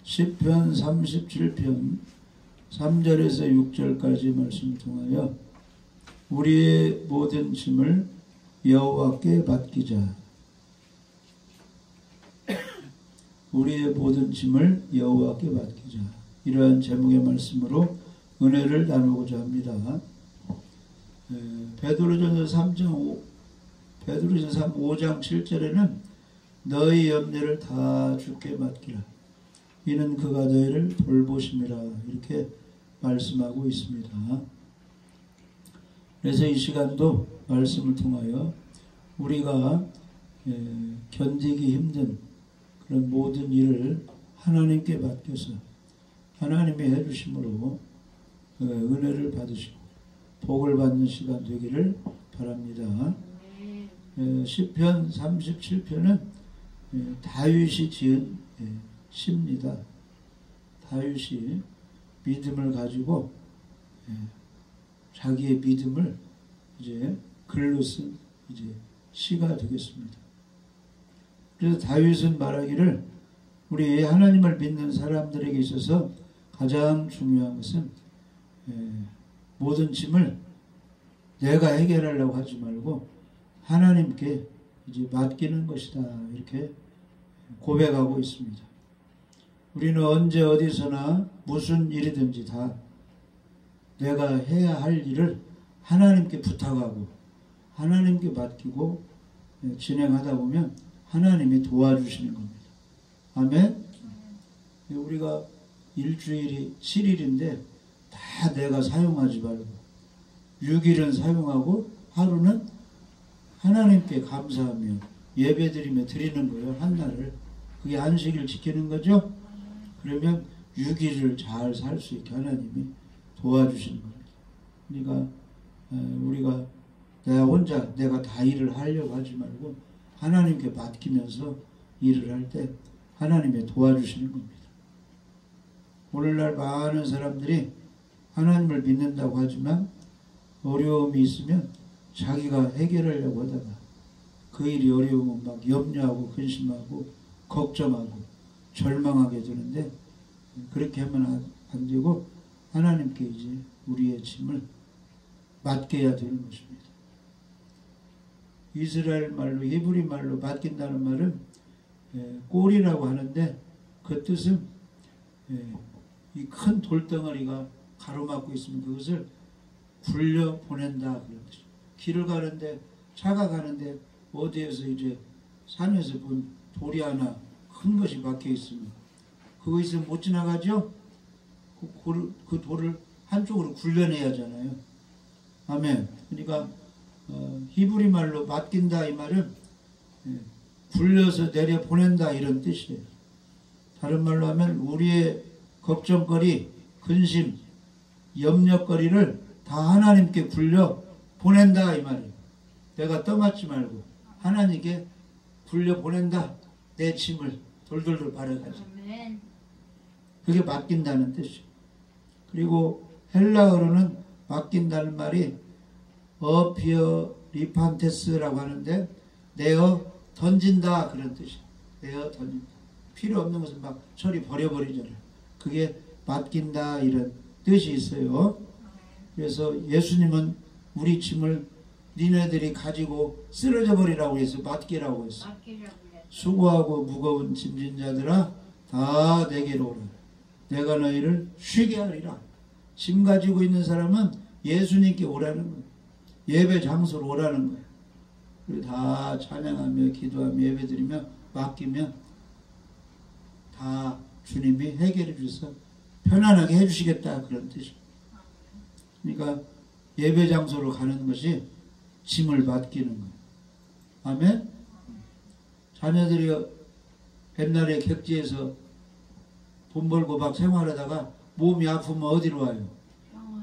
시편 37편 3절에서 6절까지 말씀을 통하여 우리의 모든 짐을 여호와께 맡기자. 우리의 모든 짐을 여호와께 맡기자. 이러한 제목의 말씀으로 은혜를 나누고자 합니다. 베드로전서 5장 7절에는 너희 염려를 다 주께 맡기라. 이는 그가 너희를 돌보심이라. 이렇게 말씀하고 있습니다. 그래서 이 시간도 말씀을 통하여 우리가 견디기 힘든 그런 모든 일을 하나님께 맡겨서 하나님이 해주심으로 은혜를 받으시고 복을 받는 시간 되기를 바랍니다. 시편 37편은 다윗이 지은 시입니다. 다윗이 믿음을 가지고 자기의 믿음을 이제 글로 쓴 이제 시가 되겠습니다. 그래서 다윗은 말하기를 우리 하나님을 믿는 사람들에게 있어서 가장 중요한 것은 모든 짐을 내가 해결하려고 하지 말고 하나님께 이제 맡기는 것이다. 이렇게 고백하고 있습니다. 우리는 언제 어디서나 무슨 일이든지 다 내가 해야 할 일을 하나님께 부탁하고 하나님께 맡기고 진행하다 보면 하나님이 도와주시는 겁니다. 아멘? 우리가 일주일이 7일인데 다 내가 사용하지 말고 6일은 사용하고 하루는 하나님께 감사하며 예배드리며 드리는 거예요. 한날을. 그게 안식일 지키는 거죠. 그러면 6일을 잘 살 수 있게 하나님이 도와주시는 겁니다. 그러니까 우리가 내가 다 일을 하려고 하지 말고 하나님께 맡기면서 일을 할 때 하나님이 도와주시는 겁니다. 오늘날 많은 사람들이 하나님을 믿는다고 하지만 어려움이 있으면 자기가 해결하려고 하다가 그 일이 어려우면 막 염려하고 근심하고 걱정하고 절망하게 되는데 그렇게 하면 안 되고 하나님께 이제 우리의 짐을 맡겨야 되는 것입니다. 이스라엘 말로 히브리 말로 맡긴다는 말은 꼴이라고 하는데 그 뜻은 이 큰 돌덩어리가 가로막고 있으면 그것을 굴려 보낸다 그런 뜻이죠. 길을 가는데 차가 가는데 어디에서 이제 산에서 본 돌이 하나 큰 것이 박혀 있으면 그거 있으면 못 지나가죠? 그 돌을 한쪽으로 굴려내야 하잖아요. 아멘. 그러니까 히브리 말로 맡긴다 이 말은 굴려서 내려 보낸다 이런 뜻이에요. 다른 말로 하면 우리의 걱정거리, 근심, 염려거리를 다 하나님께 굴려 보낸다 이 말이에요. 내가 떠맡지 말고 하나님께 굴려 보낸다. 내 짐을 돌돌돌 말아가지고. 그게 맡긴다는 뜻이에요. 그리고 헬라어로는 맡긴다는 말이 어피어 리판테스라고 하는데 내어 던진다 그런 뜻이에요. 내어 던진다. 필요 없는 것은 막 처리 버려버리잖아요. 그게 맡긴다 이런 뜻이 있어요. 그래서 예수님은 우리 짐을 니네들이 가지고 쓰러져 버리라고 해서 맡기라고 했어요. 수고하고 무거운 짐진 자들아 다 내게로 오라. 내가 너희를 쉬게 하리라. 짐 가지고 있는 사람은 예수님께 오라는 거예요. 예배 장소로 오라는 거예요. 그리고 다 찬양하며 기도하며 예배드리며 맡기면 다 주님이 해결해 주셔서 편안하게 해주시겠다 그런 뜻입니다. 그러니까 예배 장소로 가는 것이 짐을 맡기는 거예요. 아멘? 자녀들이 옛날에 객지에서 돈 벌고 막 생활하다가 몸이 아프면 어디로 와요?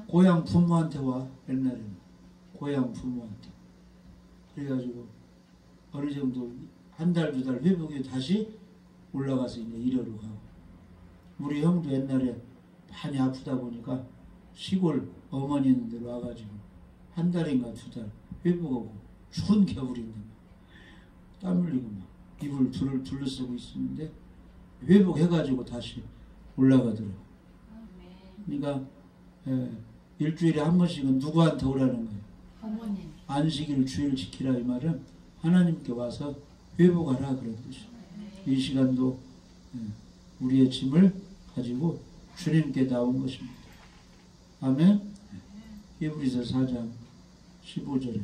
고향 부모한테 와. 옛날에는 고향 부모한테. 그래가지고 어느 정도 한 달, 두 달 회복이 다시 올라가서 이제 일하러 가고. 우리 형도 옛날에 많이 아프다 보니까 시골 어머니 있는 데로 와가지고 한 달인가 두 달 회복하고 추운 겨울인데 땀 흘리고 막 이불 둘러쓰고 있었는데 회복해가지고 다시 올라가더라고요. 그러니까 일주일에 한 번씩은 누구한테 오라는 거예요? 어머님. 안식일 주일 지키라 이 말은 하나님께 와서 회복하라 그런 뜻이에요. 이 시간도 우리의 짐을 가지고 주님께 나온 것입니다. 아멘. 히브리서 4장 15절에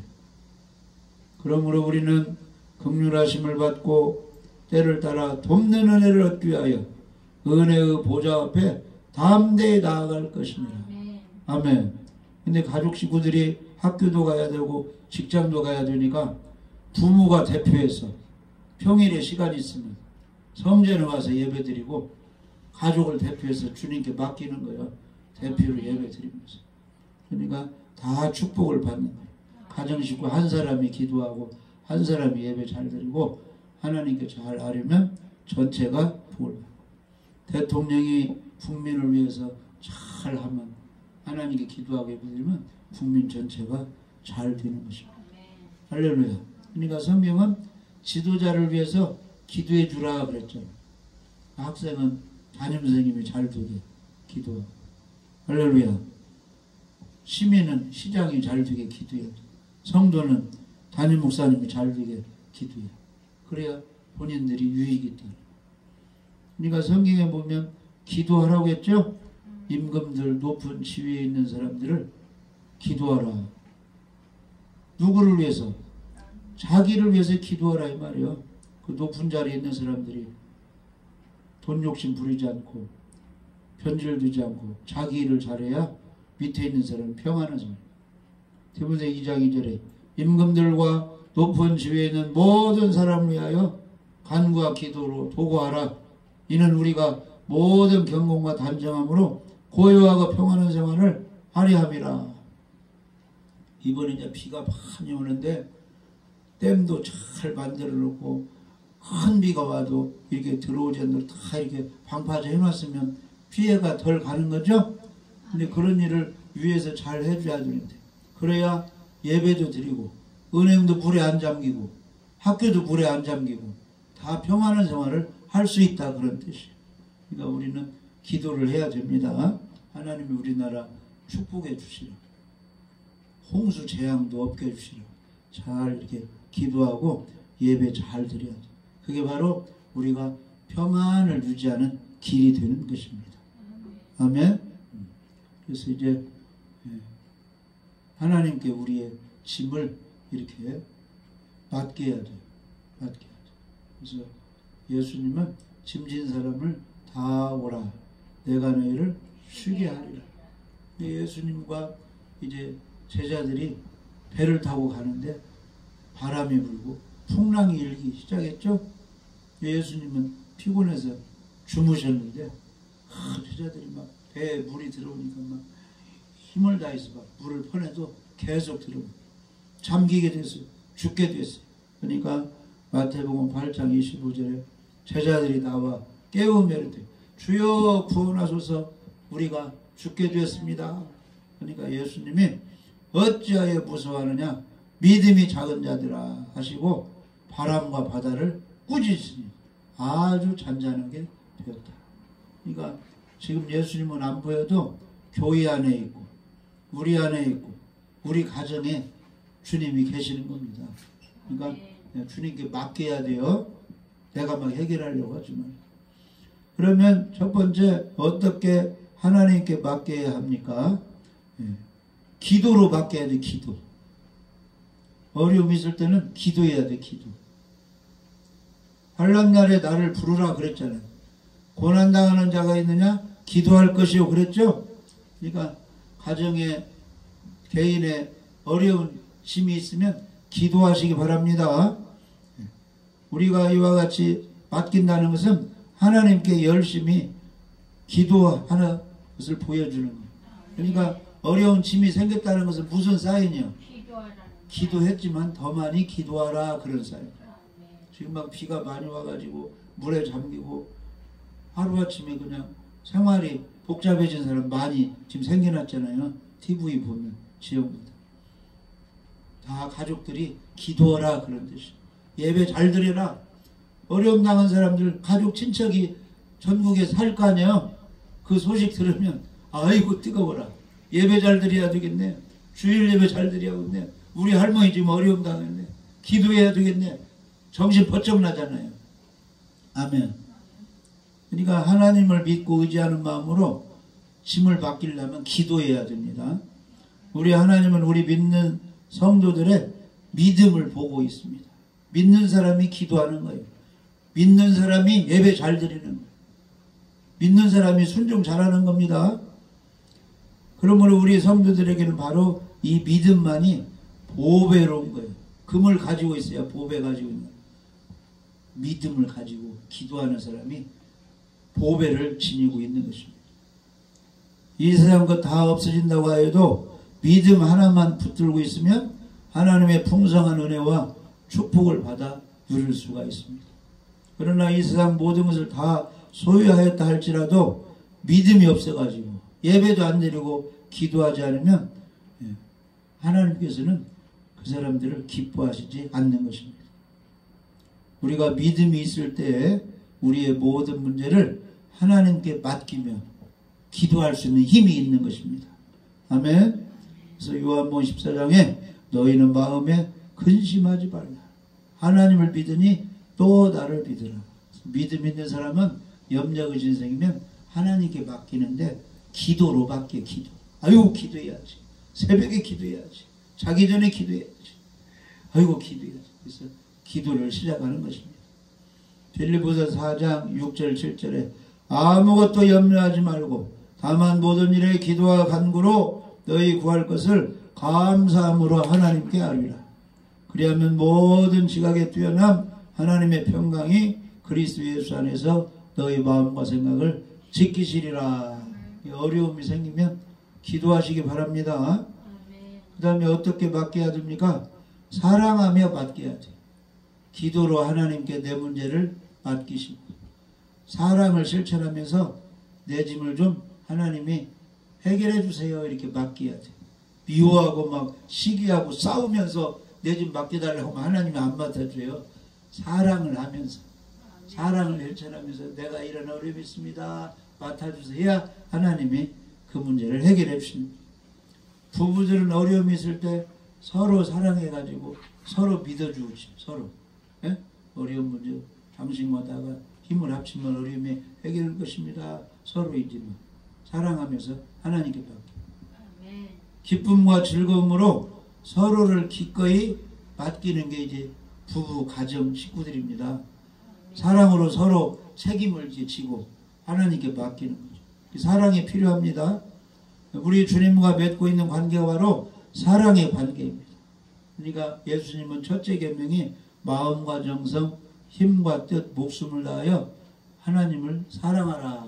그러므로 우리는 긍휼하심을 받고 때를 따라 돕는 은혜를 얻기 위하여 은혜의 보좌 앞에 담대히 나아갈 것입니다. 아멘. 근데 가족 식구들이 학교도 가야 되고 직장도 가야 되니까 부모가 대표해서 평일에 시간이 있으면 성전에 와서 예배드리고 가족을 대표해서 주님께 맡기는 거예요. 대표로 예배드리면서. 그러니까 다 축복을 받는 거예요. 가정식구 한 사람이 기도하고 한 사람이 예배 잘 드리고 하나님께 잘 아뢰면 전체가 복을 받고 대통령이 국민을 위해서 잘하면 하나님께 기도하고 예배드리면 국민 전체가 잘 되는 것입니다. 할렐루야. 그러니까 성경은 지도자를 위해서 기도해 주라 그랬죠. 학생은 담임선생님이 잘 되게 기도하고 할렐루야. 시민은 시장이 잘 되게 기도해야 돼. 성도는 담임 목사님이 잘 되게 기도해요. 그래야 본인들이 유익이 있다. 그러니까 성경에 보면 기도하라고 했죠. 임금들 높은 지위에 있는 사람들을 기도하라. 누구를 위해서? 자기를 위해서 기도하라 이 말이에요. 그 높은 자리에 있는 사람들이 돈 욕심 부리지 않고 편질되지 않고 자기 일을 잘해야 밑에 있는 사람은 평안한 사람. 디모데 2장 2절에 임금들과 높은 지위에 있는 모든 사람을 위하여 간구와 기도로 도구하라. 이는 우리가 모든 경건과 단정함으로 고요하고 평안한 생활을 하려 함이라. 이번에 이제 비가 많이 오는데 댐도 잘 만들어 놓고 큰 비가 와도 이렇게 들어오지 않도록 다 이렇게 방파제 해놨으면 피해가 덜 가는 거죠. 근데 그런 일을 위에서 잘 해줘야 되는데 그래야 예배도 드리고 은행도 불에 안 잠기고 학교도 불에 안 잠기고 다 평안한 생활을 할 수 있다 그런 뜻이에요. 그러니까 우리는 기도를 해야 됩니다. 하나님이 우리나라 축복해 주시라. 홍수 재앙도 없게 해주시라. 잘 이렇게 기도하고 예배 잘 드려야 돼. 그게 바로 우리가 평안을 유지하는 길이 되는 것입니다. 아멘. 그래서 이제 하나님께 우리의 짐을 이렇게 맡겨야 돼요. 맡겨야 돼요. 그래서 예수님은 짐진 사람을 다 오라. 내가 너희를 쉬게 하리라. 예수님과 이제 제자들이 배를 타고 가는데 바람이 불고 풍랑이 일기 시작했죠. 예수님은 피곤해서 주무셨는데 제자들이 막 배에 물이 들어오니까 막 힘을 다해서 막 물을 퍼내도 계속 들어오고 잠기게 됐어요. 죽게 됐어요. 그러니까 마태복음 8장 25절에 제자들이 나와 깨우며 이르되 주여 구원하소서 우리가 죽게 되었습니다. 그러니까 예수님이 어찌하여 무서워하느냐 믿음이 작은 자들아 하시고 바람과 바다를 꾸짖으니 아주 잔잔하게 되었다. 그러니까 지금 예수님은 안 보여도 교회 안에 있고 우리 안에 있고 우리 가정에 주님이 계시는 겁니다. 그러니까 주님께 맡겨야 돼요. 내가 막 해결하려고 하지 말고. 그러면 첫 번째 어떻게 하나님께 맡겨야 합니까? 기도로 맡겨야 돼. 기도. 어려움이 있을 때는 기도해야 돼. 기도. 환난날에 나를 부르라 그랬잖아요. 고난당하는 자가 있느냐? 기도할 것이요 그랬죠? 그러니까 가정에 개인의 어려운 짐이 있으면 기도하시기 바랍니다. 우리가 이와 같이 맡긴다는 것은 하나님께 열심히 기도하는 것을 보여주는 거예요. 그러니까 어려운 짐이 생겼다는 것은 무슨 사인이요? 기도했지만 더 많이 기도하라 그런 사인. 지금 막 비가 많이 와가지고 물에 잠기고 하루아침에 그냥 생활이 복잡해진 사람 많이 지금 생겨났잖아요. TV 보면 지역마다. 다 가족들이 기도하라 그런 뜻이에요. 예배 잘 드려라. 어려움 당한 사람들 가족 친척이 전국에 살 거 아니에요. 그 소식 들으면 아이고 뜨거워라. 예배 잘 드려야 되겠네. 주일 예배 잘 드려야겠네. 우리 할머니 지금 어려움 당했네. 기도해야 되겠네. 정신 번쩍 나잖아요. 아멘. 그러니까 하나님을 믿고 의지하는 마음으로 짐을 맡기려면 기도해야 됩니다. 우리 하나님은 우리 믿는 성도들의 믿음을 보고 있습니다. 믿는 사람이 기도하는 거예요. 믿는 사람이 예배 잘 드리는 거예요. 믿는 사람이 순종 잘하는 겁니다. 그러므로 우리 성도들에게는 바로 이 믿음만이 보배로운 거예요. 금을 가지고 있어야 보배 가지고 있는 거예요. 믿음을 가지고 기도하는 사람이 보배를 지니고 있는 것입니다. 이 세상 것 다 없어진다고 해도 믿음 하나만 붙들고 있으면 하나님의 풍성한 은혜와 축복을 받아 누릴 수가 있습니다. 그러나 이 세상 모든 것을 다 소유하였다 할지라도 믿음이 없어가지고 예배도 안 드리고 기도하지 않으면 하나님께서는 그 사람들을 기뻐하시지 않는 것입니다. 우리가 믿음이 있을 때 우리의 모든 문제를 하나님께 맡기며 기도할 수 있는 힘이 있는 것입니다. 아멘. 그래서 요한복음 14장에 너희는 마음에 근심하지 말라. 하나님을 믿으니 또 나를 믿으라. 믿음 있는 사람은 염려의 인생이면 하나님께 맡기는데 기도로 맡겨. 기도. 아이고 기도해야지. 새벽에 기도해야지. 자기 전에 기도해야지. 아이고 기도해야지. 그래서 기도를 시작하는 것입니다. 빌립보서 4장 6절 7절에 아무것도 염려하지 말고 다만 모든 일에 기도와 간구로 너희 구할 것을 감사함으로 하나님께 아뢰라. 그리하면 모든 지각에 뛰어남 하나님의 평강이 그리스도 예수 안에서 너희 마음과 생각을 지키시리라. 어려움이 생기면 기도하시기 바랍니다. 그 다음에 어떻게 맡겨야 됩니까? 사랑하며 맡겨야 돼요. 기도로 하나님께 내 문제를 맡기시고 사랑을 실천하면서 내 짐을 좀 하나님이 해결해 주세요 이렇게 맡겨야 돼요. 미워하고 막 시기하고 싸우면서 내 짐 맡겨달라고 하면 하나님이 안 맡아줘요. 사랑을 하면서 사랑을 실천하면서 내가 이런 어려움이 있습니다 맡아주세요 해야 하나님이 그 문제를 해결해 주십니다. 부부들은 어려움이 있을 때 서로 사랑해가지고 서로 믿어주고 서로 예? 어려운 문제 당신마다가 힘을 합치면 어려움이 해결될 것입니다. 서로이지만 사랑하면서 하나님께 맡기고 기쁨과 즐거움으로 서로를 기꺼이 맡기는 게 이제 부부 가정 식구들입니다. 사랑으로 서로 책임을 이제 지고 하나님께 맡기는 거죠. 사랑이 필요합니다. 우리 주님과 맺고 있는 관계가 바로 사랑의 관계입니다. 그러니까 예수님은 첫째 계명이 마음과 정성, 힘과 뜻, 목숨을 다하여 하나님을 사랑하라.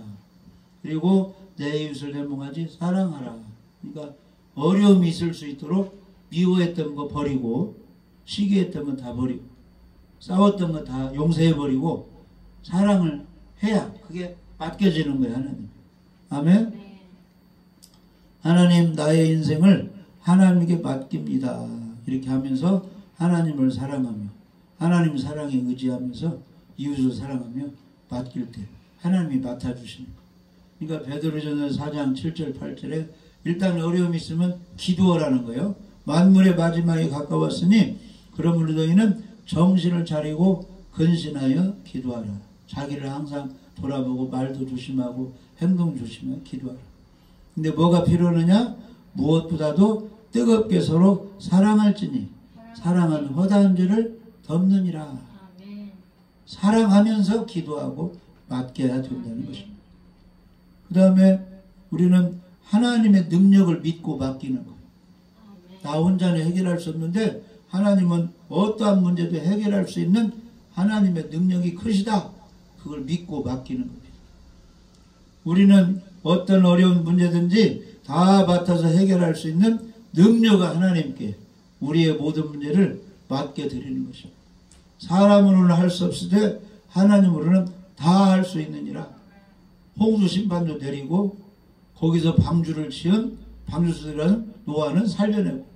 그리고 내 이웃을 대목하지 사랑하라. 그러니까 어려움이 있을 수 있도록 미워했던 거 버리고 시기했던 거 다 버리고 싸웠던 거 다 용서해버리고 사랑을 해야 그게 맡겨지는 거예요. 하나님. 아멘. 하나님 나의 인생을 하나님께 맡깁니다. 이렇게 하면서 하나님을 사랑하며 하나님 사랑에 의지하면서 이웃을 사랑하며 맡길 때 하나님이 맡아주시는 거예요. 그러니까 베드로전서 4장 7절 8절에 일단 어려움이 있으면 기도하라는 거예요. 만물의 마지막이 가까웠으니 그러므로 너희는 정신을 차리고 근신하여 기도하라. 자기를 항상 돌아보고 말도 조심하고 행동 조심하여 기도하라. 근데 뭐가 필요하느냐? 무엇보다도 뜨겁게 서로 사랑할지니 사랑은 허다한 죄를 덮느니라. 사랑하면서 기도하고 맡겨야 된다는 것입니다. 그 다음에 우리는 하나님의 능력을 믿고 맡기는 거예요. 나 혼자는 해결할 수 없는데 하나님은 어떠한 문제도 해결할 수 있는 하나님의 능력이 크시다. 그걸 믿고 맡기는 겁니다. 우리는 어떤 어려운 문제든지 다 맡아서 해결할 수 있는 능력을 하나님께 우리의 모든 문제를 맡겨드리는 것입니다. 사람으로는 할 수 없을 때 하나님으로는 다 할 수 있느니라. 홍수 심판도 내리고 거기서 방주를 지은 방주수들이라는 노아는 살려내고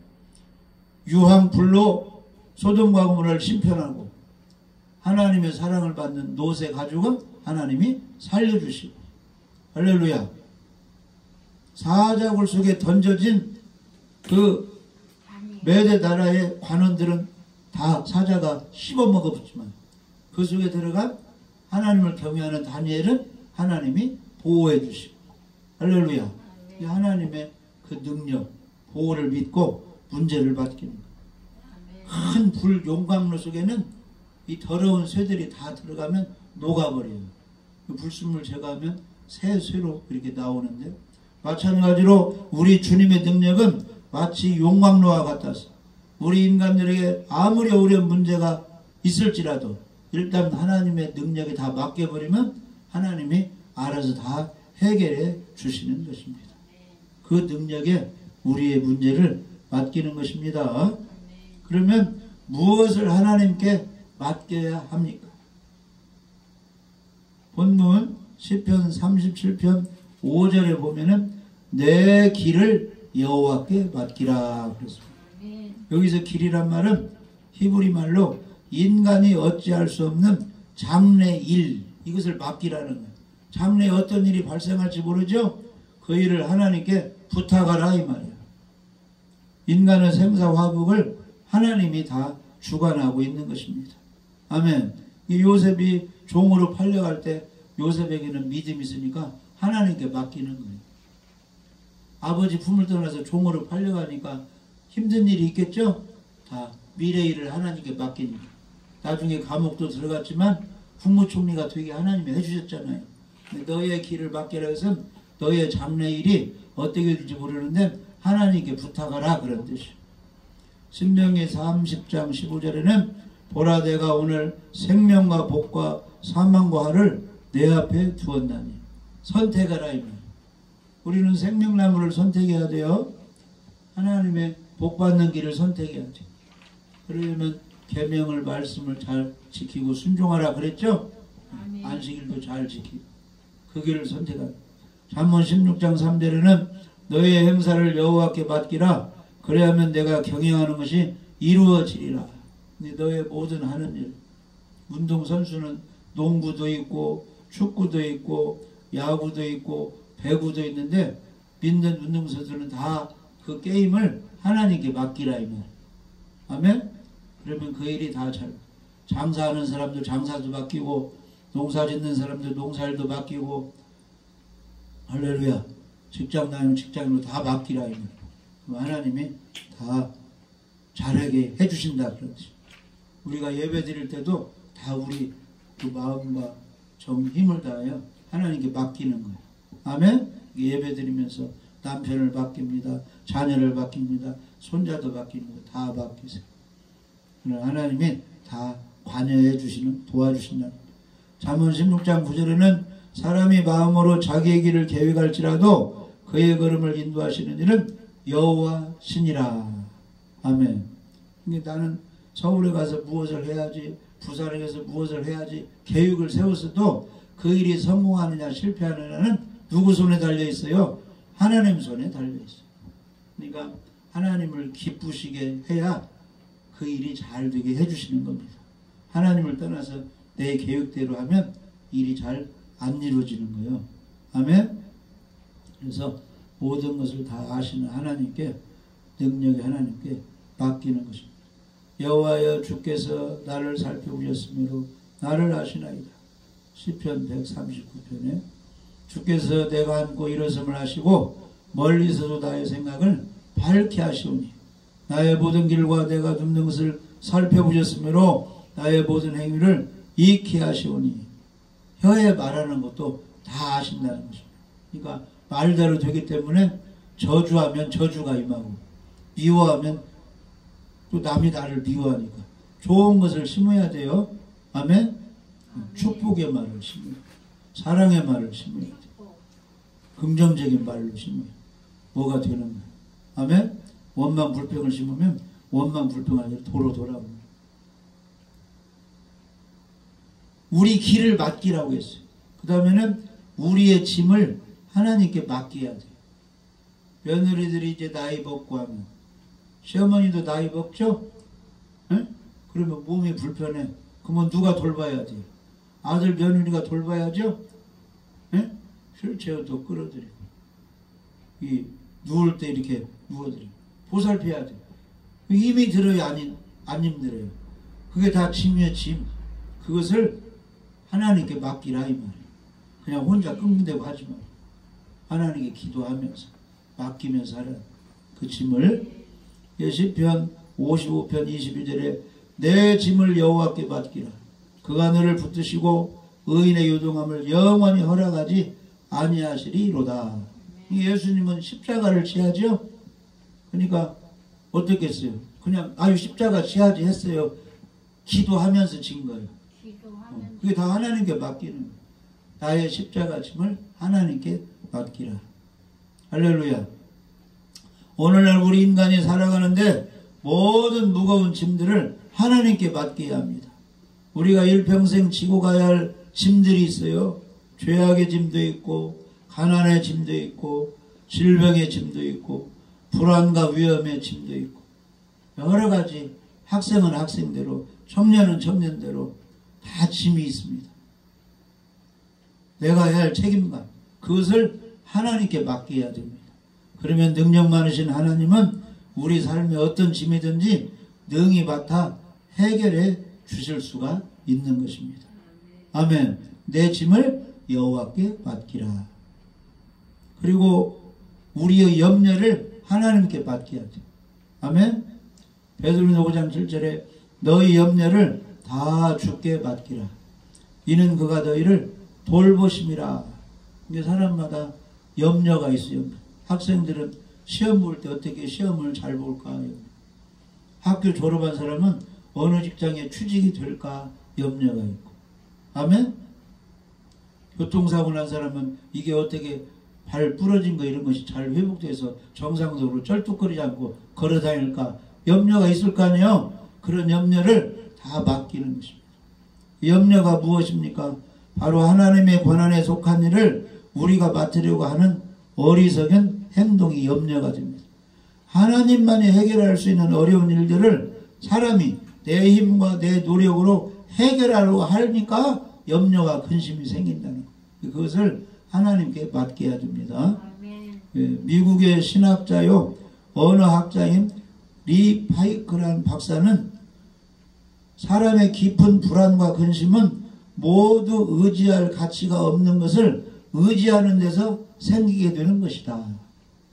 유황 불로 소돔과 고모라를 심편하고 하나님의 사랑을 받는 롯의 가족은 하나님이 살려주시고 할렐루야. 사자굴 속에 던져진 그 메대 나라의 관원들은 다 사자가 씹어먹었지만 그 속에 들어간 하나님을 경외하는 다니엘은 하나님이 보호해 주시고, 할렐루야. 이 하나님의 그 능력, 보호를 믿고 문제를 받기는 거예요. 큰 불 용광로 속에는 이 더러운 쇠들이 다 들어가면 녹아버려요. 그 불순물 제거하면 새 쇠로 이렇게 나오는데, 마찬가지로 우리 주님의 능력은 마치 용광로와 같아서 우리 인간들에게 아무리 어려운 문제가 있을지라도 일단 하나님의 능력에 다 맡겨버리면 하나님이 알아서 다 해결해 주시는 것입니다. 그 능력에 우리의 문제를 맡기는 것입니다. 그러면 무엇을 하나님께 맡겨야 합니까? 본문 시편 37편 5절에 보면은 내 길을 여호와께 맡기라 그랬습니다. 여기서 길이란 말은 히브리 말로 인간이 어찌할 수 없는 장래 일, 이것을 맡기라는 거예요. 장래에 어떤 일이 발생할지 모르죠? 그 일을 하나님께 부탁하라 이 말이에요. 인간의 생사화복을 하나님이 다 주관하고 있는 것입니다. 아멘. 이 요셉이 종으로 팔려갈 때 요셉에게는 믿음이 있으니까 하나님께 맡기는 거예요. 아버지 품을 떠나서 종으로 팔려가니까 힘든 일이 있겠죠? 다 미래 일을 하나님께 맡기니까. 나중에 감옥도 들어갔지만 국무총리가 되게 하나님이 해주셨잖아요. 너의 길을 맡기라 해서 너의 장래 일이 어떻게 될지 모르는데 하나님께 부탁하라 그런 뜻이에요. 신명기 30장 15절에는 보라 내가 오늘 생명과 복과 사망과 화를 내 앞에 두었나니 선택하라 이 말. 우리는 생명나무를 선택해야 돼요. 하나님의 복받는 길을 선택해야 돼요. 그러려면 계명을 말씀을 잘 지키고 순종하라 그랬죠? 아멘. 안식일도 잘 지키고 그 길을 선택하라. 잠언 16장 3절에는 너의 행사를 여호와께 맡기라. 그래야면 내가 경영하는 것이 이루어지리라. 너의 모든 하는 일, 운동선수는 농구도 있고 축구도 있고 야구도 있고 배구도 있는데 믿는 운동선수는 다 그 게임을 하나님께 맡기라 이 말. 아멘? 그러면 그 일이 다 잘, 장사하는 사람도 장사도 맡기고 농사 짓는 사람도 농사일도 맡기고, 할렐루야. 직장 다니면 직장으로 다 맡기라 이 말. 하나님이 다 잘하게 해주신다 그렇지. 우리가 예배 드릴 때도 다 우리 그 마음과 정 힘을 다하여 하나님께 맡기는 거예요. 아멘? 예배 드리면서 남편을 맡깁니다. 자녀를 맡깁니다. 손자도 맡깁니다. 다 맡기세요. 하나님이 다 관여해 주시는, 도와주신다. 잠언 16장 9절에는 사람이 마음으로 자기의 길을 계획할지라도 그의 걸음을 인도하시는 이는 여호와 신이라. 아멘. 나는 서울에 가서 무엇을 해야지, 부산에 가서 무엇을 해야지 계획을 세웠어도 그 일이 성공하느냐 실패하느냐는 누구 손에 달려 있어요? 하나님 손에 달려 있어요. 그러니까 하나님을 기쁘시게 해야 그 일이 잘 되게 해주시는 겁니다. 하나님을 떠나서 내 계획대로 하면 일이 잘 안 이루어지는 거예요. 아멘? 그래서 모든 것을 다 아시는 하나님께, 능력의 하나님께 맡기는 것입니다. 여호와여 주께서 나를 살펴보셨으므로 나를 아시나이다. 시편 139편에 주께서 내가 앉고 일어섬을 하시고 멀리서도 나의 생각을 밝게 하시오니 나의 모든 길과 내가 눕는 것을 살펴보셨으므로 나의 모든 행위를 익히 하시오니. 혀에 말하는 것도 다 아신다는 것입니다. 그러니까 말대로 되기 때문에 저주하면 저주가 임하고 미워하면 또 남이 나를 미워하니까 좋은 것을 심어야 돼요. 아멘? 축복의 말을 심어야 돼요. 사랑의 말을 심어야 돼요. 긍정적인 말로 심어야 뭐가 되는 거예요. 아멘? 원망 불평을 심으면 원망 불평하게 도로 돌아옵니다. 우리 길을 맡기라고 했어요. 그 다음에는 우리의 짐을 하나님께 맡겨야 돼요. 며느리들이 이제 나이 먹고 하면, 시어머니도 나이 먹죠? 에? 그러면 몸이 불편해. 그러면 누가 돌봐야 돼요? 아들 며느리가 돌봐야죠? 에? 휠체어도 끌어들이고 누울 때 이렇게 누워드려요. 보살펴야 돼요. 힘이 들어요, 안 힘들어요. 그게 다 짐이에요, 짐. 그것을 하나님께 맡기라 이 말이에요. 그냥 혼자 끙대고 하지 말고 하나님께 기도하면서 맡기면서 하라. 그 짐을 시편 55편 22절에 내 짐을 여호와께 맡기라. 그가 너를 붙드시고 의인의 요동함을 영원히 허락하지 아니하시리로다. 예수님은 십자가를 지하죠. 그러니까 어떻겠어요? 그냥 십자가 지하지 했어요. 기도하면서 진 거예요. 그게 다 하나님께 맡기는 거예요. 나의 십자가 짐을 하나님께 맡기라. 할렐루야. 오늘날 우리 인간이 살아가는데 모든 무거운 짐들을 하나님께 맡겨야 합니다. 우리가 일평생 지고 가야 할 짐들이 있어요. 죄악의 짐도 있고 가난의 짐도 있고 질병의 짐도 있고 불안과 위험의 짐도 있고 여러 가지. 학생은 학생대로, 청년은 청년대로 다 짐이 있습니다. 내가 해야 할 책임감, 그것을 하나님께 맡겨야 됩니다. 그러면 능력 많으신 하나님은 우리 삶에 어떤 짐이든지 능히 맡아 해결해 주실 수가 있는 것입니다. 아멘. 내 짐을 여호와께 맡기라. 그리고 우리의 염려를 하나님께 맡겨야 돼. 아멘. 베드로전서 5장 7절에 너희 염려를 다 주께 맡기라. 이는 그가 너희를 돌보심이라. 이게 사람마다 염려가 있어요. 학생들은 시험 볼 때 어떻게 시험을 잘 볼까? 학교 졸업한 사람은 어느 직장에 취직이 될까 염려가 있고. 아멘? 교통사고 난 사람은 이게 어떻게 발 부러진 거 이런 것이 잘 회복돼서 정상적으로 쩔뚝거리지 않고 걸어 다닐까 염려가 있을 거 아니에요. 그런 염려를 다 맡기는 것입니다. 염려가 무엇입니까? 바로 하나님의 권한에 속한 일을 우리가 맡으려고 하는 어리석은 행동이 염려가 됩니다. 하나님만이 해결할 수 있는 어려운 일들을 사람이 내 힘과 내 노력으로 해결하려고 하니까 염려와 근심이 생긴다는 것. 그것을 하나님께 맡겨야 됩니다. 미국의 신학자요 언어학자인 리 파이크라는 박사는 사람의 깊은 불안과 근심은 모두 의지할 가치가 없는 것을 의지하는 데서 생기게 되는 것이다.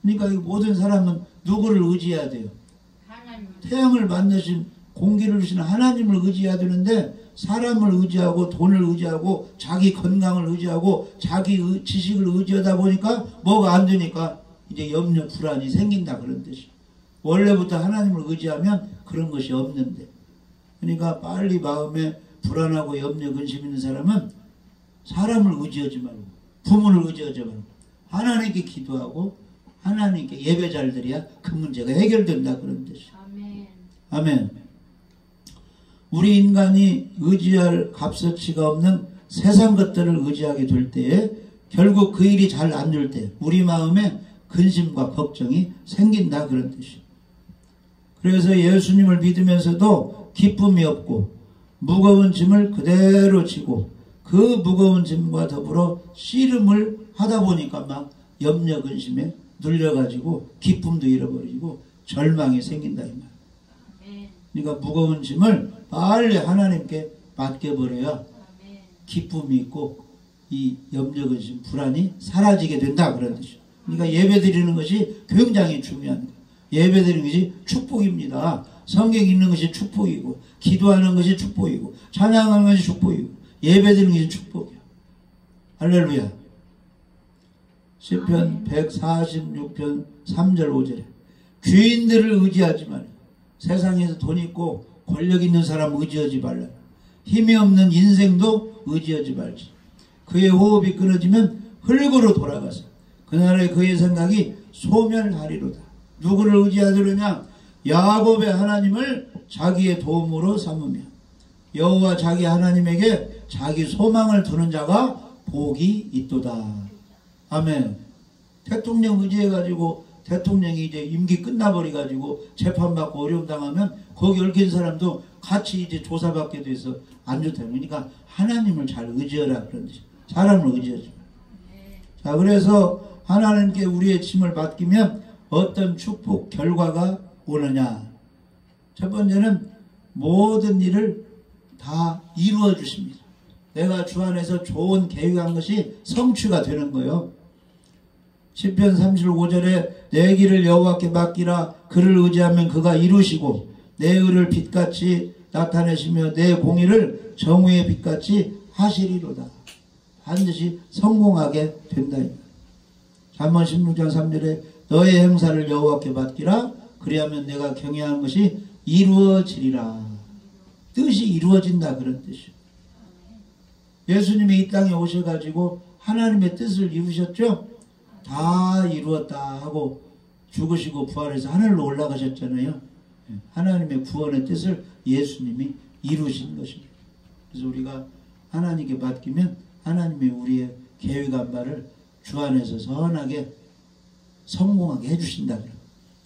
그러니까 모든 사람은 누구를 의지해야 돼요? 태양을 만드신 공기를 주신 하나님을 의지해야 되는데 사람을 의지하고 돈을 의지하고 자기 건강을 의지하고 자기 지식을 의지하다 보니까 뭐가 안 되니까 이제 염려 불안이 생긴다 그런 뜻이에요. 원래부터 하나님을 의지하면 그런 것이 없는데. 그러니까 빨리 마음에 불안하고 염려 근심 있는 사람은 사람을 의지하지 말고 부모를 의지하지 말고 하나님께 기도하고 하나님께 예배 잘 드려야 그 문제가 해결된다 그런 뜻이에요. 아멘. 아멘. 우리 인간이 의지할 값어치가 없는 세상 것들을 의지하게 될 때에 결국 그 일이 잘 안 될 때 우리 마음에 근심과 걱정이 생긴다 그런 뜻이에요. 그래서 예수님을 믿으면서도 기쁨이 없고 무거운 짐을 그대로 지고 그 무거운 짐과 더불어 씨름을 하다 보니까 막 염려 근심에 눌려가지고 기쁨도 잃어버리고 절망이 생긴다 이 말. 그러니까 무거운 짐을 빨리 하나님께 맡겨버려야 기쁨이 있고 이 염려 근심 불안이 사라지게 된다 그런 뜻이죠. 그러니까 예배 드리는 것이 굉장히 중요한 거예요. 예배 드리는 것이 축복입니다. 성경 읽는 것이 축복이고 기도하는 것이 축복이고 찬양하는 것이 축복이고 예배 드리는 것이 축복이에요. 할렐루야. 시편 146편 3절 5절에 귀인들을 의지하지 말라. 세상에서 돈 있고 권력 있는 사람 의지하지 말라. 힘이 없는 인생도 의지하지 말지. 그의 호흡이 끊어지면 흙으로 돌아가서 그날에 그의 생각이 소멸하리로다. 누구를 의지하려냐? 야곱의 하나님을 자기의 도움으로 삼으며 여호와 자기 하나님에게 자기 소망을 두는 자가 복이 있도다. 아멘. 대통령 의지해가지고 대통령이 이제 임기 끝나버려가지고 재판받고 어려움 당하면 거기 얽힌 사람도 같이 이제 조사받게 돼서 안 좋다. 그러니까 하나님을 잘 의지하라 그런 뜻이에요. 사람을 의지하지 마. 자, 그래서 하나님께 우리의 짐을 맡기면 어떤 축복 결과가 오느냐. 첫 번째는 모든 일을 다 이루어 주십니다. 내가 주 안에서 좋은 계획한 것이 성취가 되는 거예요. 시편 35절에 내 길을 여호와께 맡기라. 그를 의지하면 그가 이루시고 내 의를 빛같이 나타내시며 내 공의를 정의의 빛같이 하시리로다. 반드시 성공하게 된다. 잠언 16장 3절에 너의 행사를 여호와께 맡기라. 그리하면 내가 경외하는 것이 이루어지리라. 뜻이 이루어진다, 그런 뜻이에요. 예수님이 이 땅에 오셔가지고 하나님의 뜻을 이루셨죠? 다 이루었다 하고 죽으시고 부활해서 하늘로 올라가셨잖아요. 하나님의 구원의 뜻을 예수님이 이루신 것입니다. 그래서 우리가 하나님께 맡기면 하나님이 우리의 계획한 바를 주 안에서 선하게 성공하게 해주신다.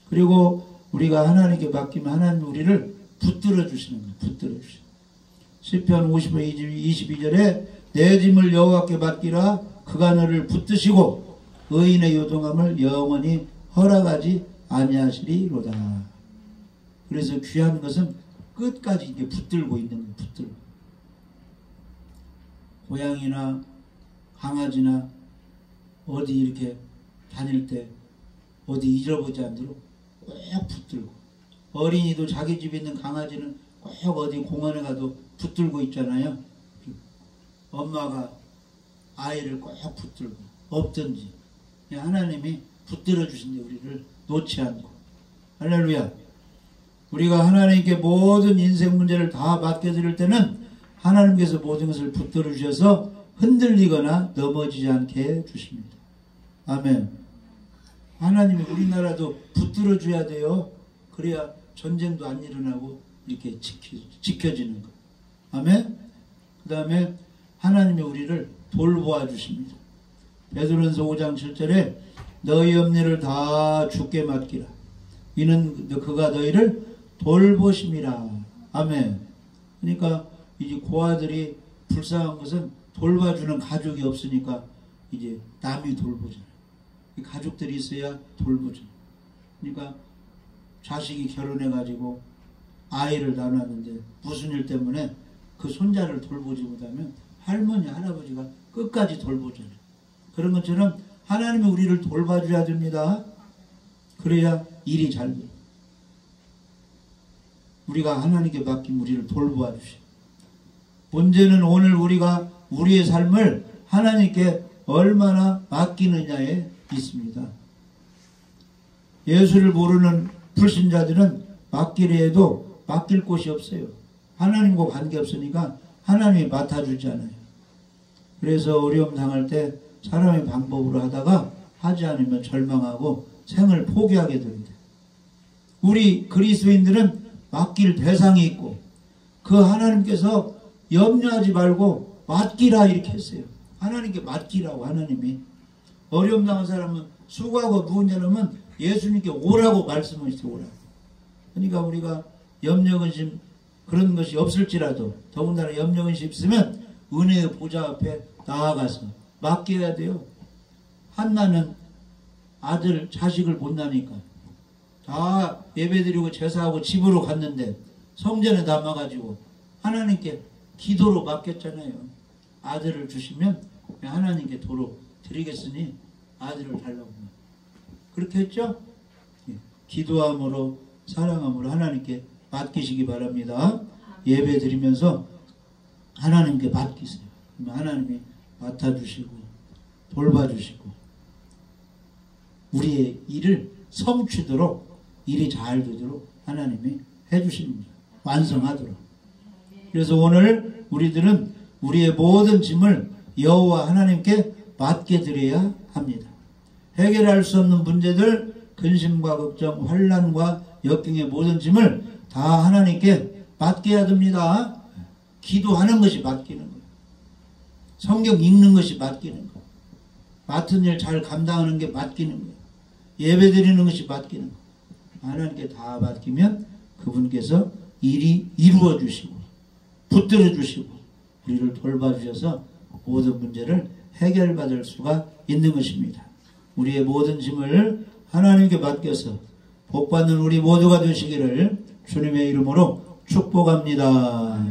그리고 우리가 하나님께 맡기면 하나님이 우리를 붙들어 주시는 거예요. 붙들어 주시는 거예요. 시편 55편 22절에 내 짐을 여호와께 맡기라. 그가 너를 붙드시고 의인의 요동함을 영원히 허락하지 아니하시리로다. 그래서 귀한 것은 끝까지 이게 붙들고 있는 거예요. 붙들고. 고양이나 강아지나 어디 이렇게 다닐 때 어디 잃어보지 않도록 꼭 붙들고, 어린이도 자기 집에 있는 강아지는 꼭 어디 공원에 가도 붙들고 있잖아요. 엄마가 아이를 꼭 붙들고 없든지 하나님이 붙들어 주신데 우리를 놓지 않고. 할렐루야. 우리가 하나님께 모든 인생 문제를 다 맡겨드릴 때는 하나님께서 모든 것을 붙들어 주셔서 흔들리거나 넘어지지 않게 해주십니다. 아멘. 하나님이 우리나라도 붙들어 줘야 돼요. 그래야 전쟁도 안 일어나고 이렇게 지켜지는 거. 아멘. 그 다음에 하나님이 우리를 돌보아 주십니다. 베드로전서 5장 7절에 너희 염려를 다 주께 맡기라. 이는 그가 너희를 돌보심이라. 아멘. 그러니까 이제 고아들이 불쌍한 것은 돌봐주는 가족이 없으니까 이제 남이 돌보잖아요. 가족들이 있어야 돌보잖아요. 그러니까 자식이 결혼해가지고 아이를 낳았는데 무슨 일 때문에 그 손자를 돌보지 못하면 할머니, 할아버지가 끝까지 돌보잖아요. 그런 것처럼 하나님이 우리를 돌봐줘야 됩니다. 그래야 일이 잘 돼요. 우리가 하나님께 맡긴 우리를 돌보아 주시고. 문제는 오늘 우리가 우리의 삶을 하나님께 얼마나 맡기느냐에 있습니다. 예수를 모르는 불신자들은 맡기려 해도 맡길 곳이 없어요. 하나님과 관계없으니까 하나님이 맡아주지 않아요. 그래서 어려움 당할 때 사람의 방법으로 하다가 하지 않으면 절망하고 생을 포기하게 됩니다. 우리 그리스도인들은 맡길 대상이 있고 그 하나님께서 염려하지 말고 맡기라 이렇게 했어요. 하나님께 맡기라고. 하나님이 어려움 당한 사람은 수고하고 누운 자라면 예수님께 오라고 말씀하시죠. 오라고. 그러니까 우리가 염려 근심 그런 것이 없을지라도 더군다나 염려 근심 있으면 은혜의 보좌 앞에 나아가서 맡겨야 돼요. 한나는 아들 자식을 못 나니까 다 예배드리고 제사하고 집으로 갔는데 성전에 남아가지고 하나님께 기도로 맡겼잖아요. 아들을 주시면 하나님께 도로 드리겠으니 아들을 달라고. 그렇게 했죠? 기도함으로 사랑함으로 하나님께 맡기시기 바랍니다. 예배 드리면서 하나님께 맡기세요. 하나님이 맡아주시고 돌봐주시고 우리의 일을 성취도록 일이 잘 되도록 하나님이 해주십니다. 완성하도록. 그래서 오늘 우리들은 우리의 모든 짐을 여호와 하나님께 맡게 드려야 합니다. 해결할 수 없는 문제들, 근심과 걱정, 환난과 역경의 모든 짐을 다 하나님께 맡겨야 됩니다. 기도하는 것이 맡기는 거예요. 성경 읽는 것이 맡기는 거예요. 맡은 일 잘 감당하는 게 맡기는 거예요. 예배 드리는 것이 맡기는 거예요. 하나님께 다 맡기면 그분께서 일이 이루어 주시고 붙들어 주시고 우리를 돌봐주셔서 모든 문제를 해결받을 수가 있는 것입니다. 우리의 모든 짐을 하나님께 맡겨서 복받는 우리 모두가 되시기를 주님의 이름으로 축복합니다.